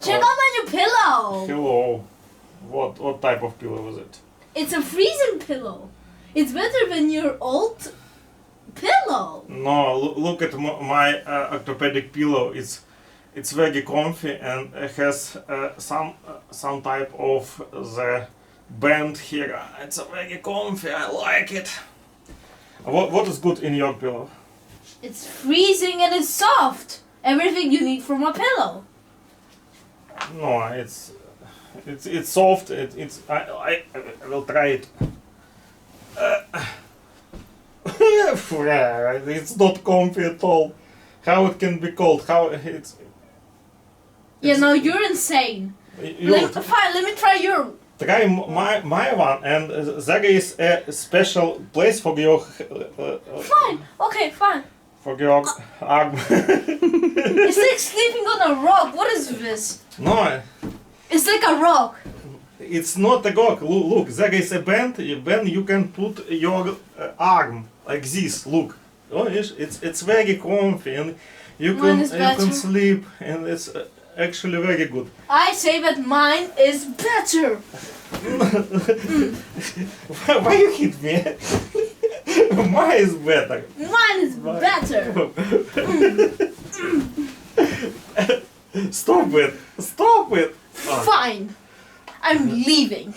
Check out my new pillow. Hello. What type of pillow is it? It's a freezing pillow. It's better than your old pillow. No, look at my orthopedic pillow. It's very comfy and it has some type of the band here. It's very comfy. I like it. What is good in your pillow? It's freezing and it's soft. Everything you need from a pillow. No, it's soft. I will try it. It's not comfy at all. How it can be cold? How it's No, you're insane. Fine, let me try your. Try my one, and there is a special place for your Fine. Okay, fine. for your arm. It's like sleeping on a rock. What is this? No, It's like a rock. it's not a rock. Look, there is a band. Then you can put your arm like this. Look, oh, it's very comfy, and you can sleep, and it's actually very good. I say that mine is better. Why you hit me? Mine is better. Mine is better. Stop it! Stop it! Fine. I'm leaving.